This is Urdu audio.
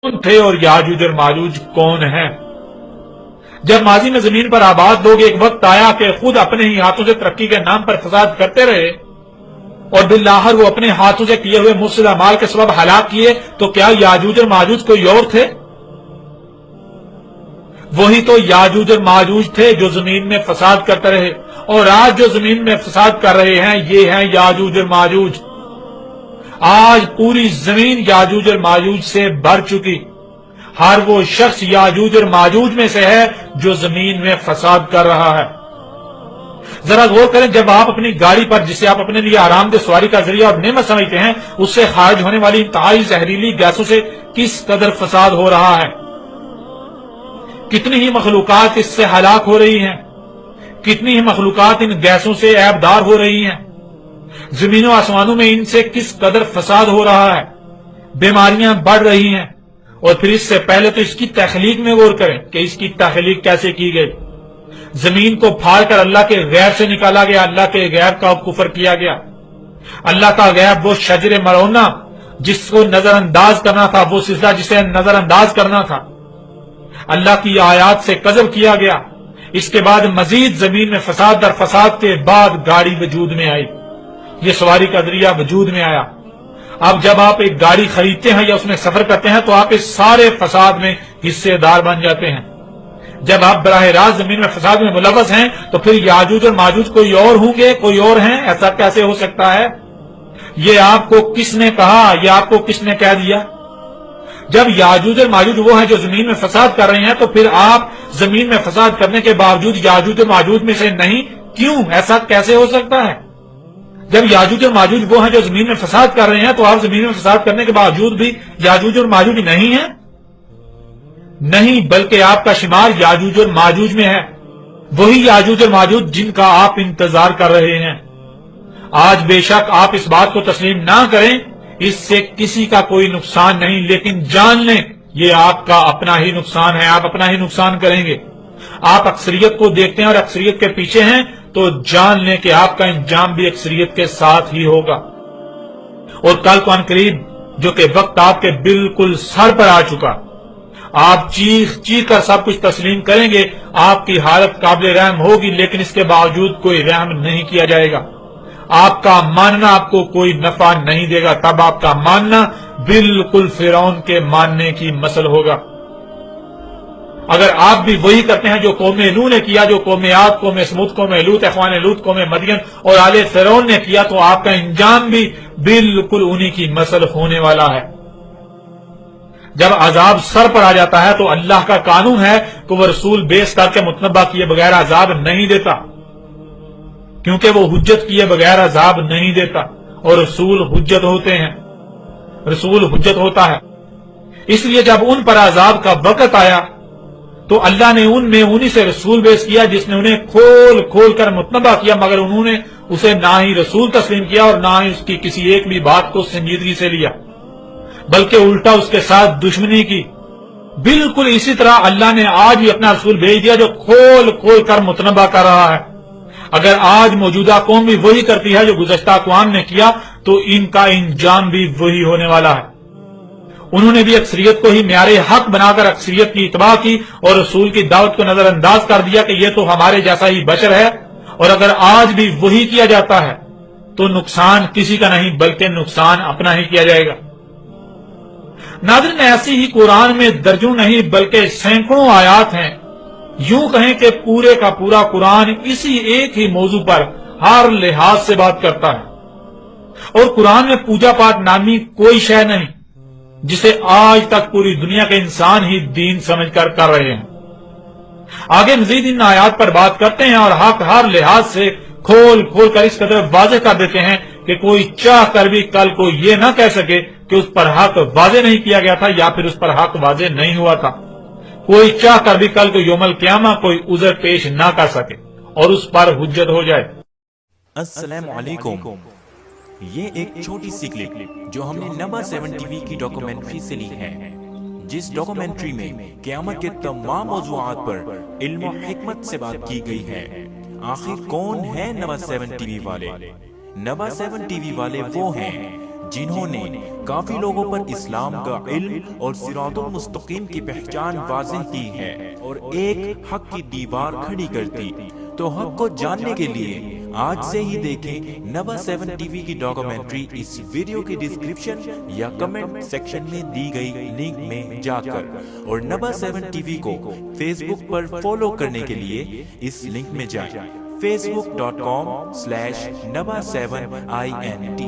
کون تھے اور یاجوج اور ماجوج کون ہیں؟ جب ماضی میں زمین پر آباد لوگ ایک وقت آیا کہ خود اپنے ہی ہاتھوں سے ترقی کے نام پر فساد کرتے رہے اور بالآخر وہ اپنے ہاتھوں سے کیے ہوئے مفسد اعمال کے سبب ہلاک کیے، تو کیا یاجوج اور ماجوج کوئی اور تھے؟ وہی تو یاجوج اور ماجوج تھے جو زمین میں فساد کرتے رہے، اور آج جو زمین میں فساد کر رہے ہیں یہ ہیں یاجوج اور ماجوج۔ آج پوری زمین یاجوج اور ماجوج سے بھر چکی، ہر وہ شخص یاجوج اور ماجوج میں سے ہے جو زمین میں فساد کر رہا ہے۔ ذرا غور کریں، جب آپ اپنی گاڑی پر جسے آپ اپنے لیے آرام دہ سواری کا ذریعہ اور نعمت سمجھتے ہیں، اس سے خارج ہونے والی انتہائی زہریلی گیسوں سے کس قدر فساد ہو رہا ہے، کتنی ہی مخلوقات اس سے ہلاک ہو رہی ہیں، کتنی ہی مخلوقات ان گیسوں سے عیبدار ہو رہی ہیں، زمین و آسمانوں میں ان سے کس قدر فساد ہو رہا ہے، بیماریاں بڑھ رہی ہیں۔ اور پھر اس سے پہلے تو اس کی تخلیق میں غور کریں کہ اس کی تخلیق کیسے کی گئی۔ زمین کو پھاڑ کر اللہ کے غیب سے نکالا گیا، اللہ کے غیب کا کفر کیا گیا۔ اللہ کا غیب وہ شجر مرونا جس کو نظر انداز کرنا تھا، وہ سلسلہ جسے نظر انداز کرنا تھا، اللہ کی آیات سے کذب کیا گیا۔ اس کے بعد مزید زمین میں فساد در فساد کے بعد گاڑی وجود میں آئی، یہ سواری کا ذریعہ وجود میں آیا۔ اب جب آپ ایک گاڑی خریدتے ہیں یا اس میں سفر کرتے ہیں تو آپ اس سارے فساد میں حصے دار بن جاتے ہیں۔ جب آپ براہ راست زمین میں فساد میں ملوث ہیں تو پھر یاجوج اور ماجوج کوئی اور ہوں گے، کوئی اور ہیں؟ ایسا کیسے ہو سکتا ہے؟ یہ آپ کو کس نے کہا، یہ آپ کو کس نے کہہ دیا؟ جب یاجوج اور ماجوج وہ ہیں جو زمین میں فساد کر رہے ہیں تو پھر آپ زمین میں فساد کرنے کے باوجود یاجوج اور ماجوج میں سے نہیں کیوں؟ ایسا کیسے ہو سکتا ہے؟ جب یاجوج اور ماجوج وہ ہیں جو زمین میں فساد کر رہے ہیں تو آپ زمین میں فساد کرنے کے باوجود بھی یاجوج اور ماجوج نہیں ہیں؟ نہیں، بلکہ آپ کا شمار یاجوج اور ماجوج میں ہے، وہی یاجوج اور ماجوج جن کا آپ انتظار کر رہے ہیں۔ آج بے شک آپ اس بات کو تسلیم نہ کریں، اس سے کسی کا کوئی نقصان نہیں، لیکن جان لیں یہ آپ کا اپنا ہی نقصان ہے، آپ اپنا ہی نقصان کریں گے۔ آپ اکثریت کو دیکھتے ہیں اور اکثریت کے پیچھے ہیں تو جان لیں کہ آپ کا انجام بھی اکثریت کے ساتھ ہی ہوگا۔ اور کل کو ان قریب جو کہ وقت آپ کے بالکل سر پر آ چکا، آپ چیخ چیخ کر سب کچھ تسلیم کریں گے، آپ کی حالت قابل رحم ہوگی، لیکن اس کے باوجود کوئی رحم نہیں کیا جائے گا۔ آپ کا ماننا آپ کو کوئی نفع نہیں دے گا، تب آپ کا ماننا بالکل فرعون کے ماننے کی مثل ہوگا۔ اگر آپ بھی وہی کرتے ہیں جو قوم نوح نے کیا، جو قوم عاد، قوم سمود، قوم لوط، اخوان لوط، قوم مدین اور آل فرعون نے کیا، تو آپ کا انجام بھی بالکل انہی کی مثل ہونے والا ہے۔ جب عذاب سر پر آ جاتا ہے تو اللہ کا قانون ہے کہ وہ رسول بیس کر کے متنبہ کیے بغیر عذاب نہیں دیتا، کیونکہ وہ حجت کیے بغیر عذاب نہیں دیتا، اور رسول حجت ہوتے ہیں، رسول حجت ہوتا ہے۔ اس لیے جب ان پر عذاب کا وقت آیا تو اللہ نے ان میں انہی سے رسول بیس کیا جس نے انہیں کھول کھول کر متنبہ کیا، مگر انہوں نے اسے نہ ہی رسول تسلیم کیا اور نہ ہی اس کی کسی ایک بھی بات کو سنجیدگی سے لیا، بلکہ الٹا اس کے ساتھ دشمنی کی۔ بالکل اسی طرح اللہ نے آج بھی اپنا رسول بھیج دیا جو کھول کھول کر متنبہ کر رہا ہے۔ اگر آج موجودہ قوم بھی وہی کرتی ہے جو گزشتہ اقوام نے کیا تو ان کا انجام بھی وہی ہونے والا ہے۔ انہوں نے بھی اکثریت کو ہی معیار حق بنا کر اکثریت کی اتباع کی اور رسول کی دعوت کو نظر انداز کر دیا کہ یہ تو ہمارے جیسا ہی بشر ہے، اور اگر آج بھی وہی کیا جاتا ہے تو نقصان کسی کا نہیں بلکہ نقصان اپنا ہی کیا جائے گا۔ ناظرین، ایسی ہی قرآن میں درجنوں نہیں بلکہ سینکڑوں آیات ہیں، یوں کہیں کہ پورے کا پورا قرآن اسی ایک ہی موضوع پر ہر لحاظ سے بات کرتا ہے۔ اور قرآن میں پوجا پاٹ نامی کوئی شے نہیں جسے آج تک پوری دنیا کے انسان ہی دین سمجھ کر رہے ہیں۔ آگے مزید ان آیات پر بات کرتے ہیں اور حق ہر لحاظ سے کھول کھول کر اس قدر واضح کر دیتے ہیں کہ کوئی چاہ کر بھی کل کو یہ نہ کہہ سکے کہ اس پر حق واضح نہیں کیا گیا تھا یا پھر اس پر حق واضح نہیں ہوا تھا۔ کوئی چاہ کر بھی کل کو یوم القیامہ کوئی عذر پیش نہ کر سکے اور اس پر حجت ہو جائے۔ السلام علیکم، یہ ایک چھوٹی سی کلپ جو ہم نے نبا 7 ٹی وی کی ڈاکومنٹری سے لی ہے، جس ڈاکومنٹری میں قیامت کے تمام موضوعات پر علم و حکمت سے بات کی گئی ہے۔ آخر کون ہے نبا 7 ٹی وی والے؟ نبا 7 ٹی وی والے وہ ہیں جنہوں نے کافی لوگوں پر اسلام کا علم اور صراط المستقیم کی پہچان واضح کی ہے اور ایک حق کی دیوار کھڑی کر دی۔ تو حق کو جاننے کے لیے آج سے ہی دیکھیں نبا 7 ٹی وی کی ڈاکومنٹری اس ویڈیو کی ڈسکرپشن یا کمنٹ سیکشن میں دی گئی لنک میں جا کر، اور نبا 7 ٹی وی کو فیس بک پر فالو کرنے کے لیے اس لنک میں جائیں، facebook.com/naba7int